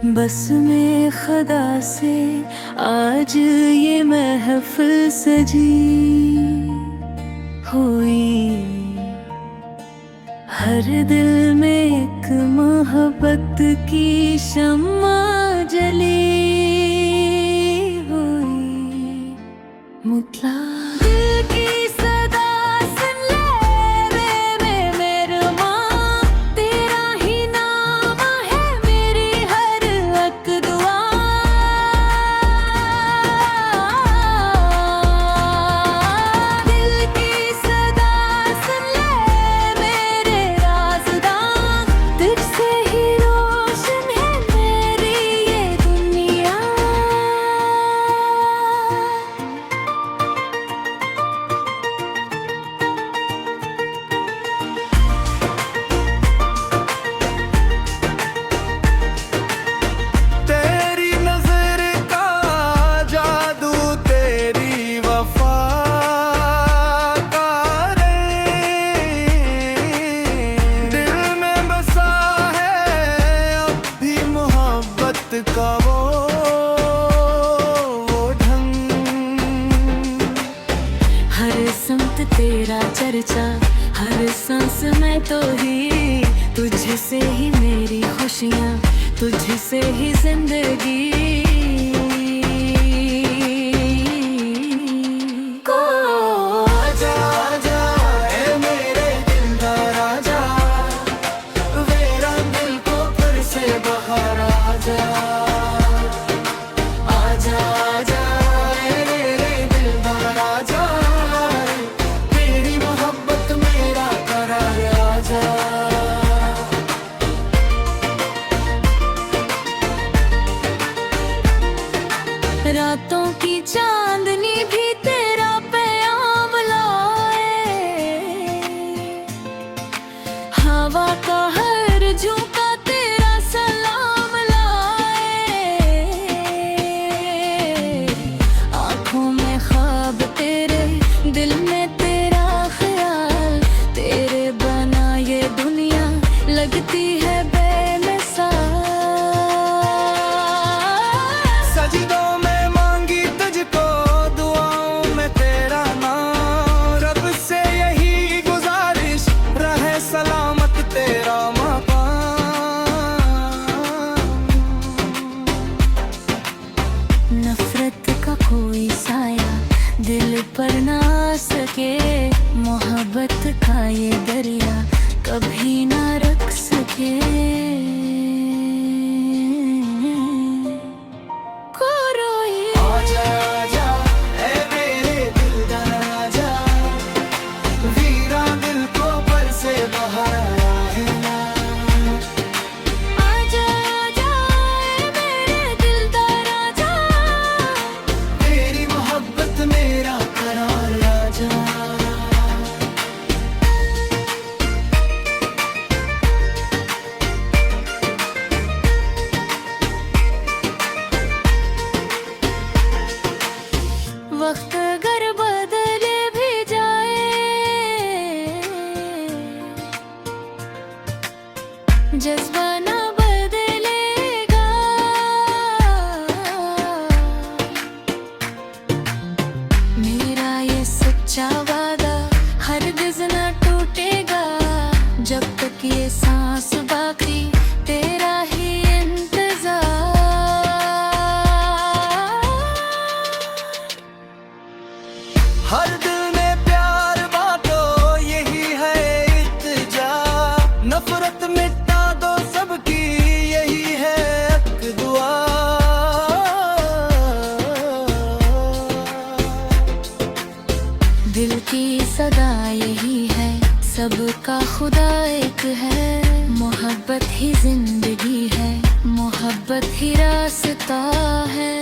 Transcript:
बस में खुदा से आज ये महफिल सजी हुई। हर दिल में एक मोहब्बत की शम्मा जली हुई। मुतला दिल की सदा सुन ले रे मेरे माँ, तेरा ही नाम है मेरी हर एक दुआ। दिल की सदा सुन ले मेरे राज़दां, तुझसे ही रोशन है मेरी ये दुनिया। तेरी नजर का जादू, तेरी वफा का दिल में बसा है अब भी मोहब्बत का वो ढंग। हर समत तेरा चर्चा, हर सांस में तो ही तुझसे ही मेरी खुशियाँ, तुझसे ही जिंदगी को। आजा आजा ए मेरे दिलदार आजा, मेरा दिल को फिर से बाहर आजा। आजा आजा ए मेरे दिलदार आजा, तेरी मोहब्बत मेरा करार आजा। रातों की चांदनी भी तेरा प्याम लाए, हवा का हर झोंका तेरा सलाम लाए। आँखों में ख्वाब तेरे, दिल में तेरा ख्याल, तेरे बना ये दुनिया लगती है बेमिसाल। सजदों में मांगी तुझको, दुआओं में तेरा नाम, रब से यही गुजारिश रहे सलामत तेरा मकाम। नफरत का कोई साया दिल पर ना आ सके, मोहब्बत का ये दरिया कभी ना रख सके। कोई आजा आजा ए मेरे दिलदार आजा, वीरा दिल को पर से बाहर है ना। आजा आजा ए मेरे दिलदार आजा, तेरी मोहब्बत मेरा करार आजा। वक्त अगर बदले भी जाए, जज्बा ना बदलेगा। मेरा ये सच्चा वादा हरगिज़ ना टूटेगा, जब तक ये सांस बाकी तेरा ही इंतजार। हर दिल में प्यार बांटो यही है इल्तिजा, नफरत मिटा दो सबकी यही है एक दुआ। दिल की सदा यही है, सबका खुदा एक है। मोहब्बत ही जिंदगी है, मोहब्बत ही रास्ता है।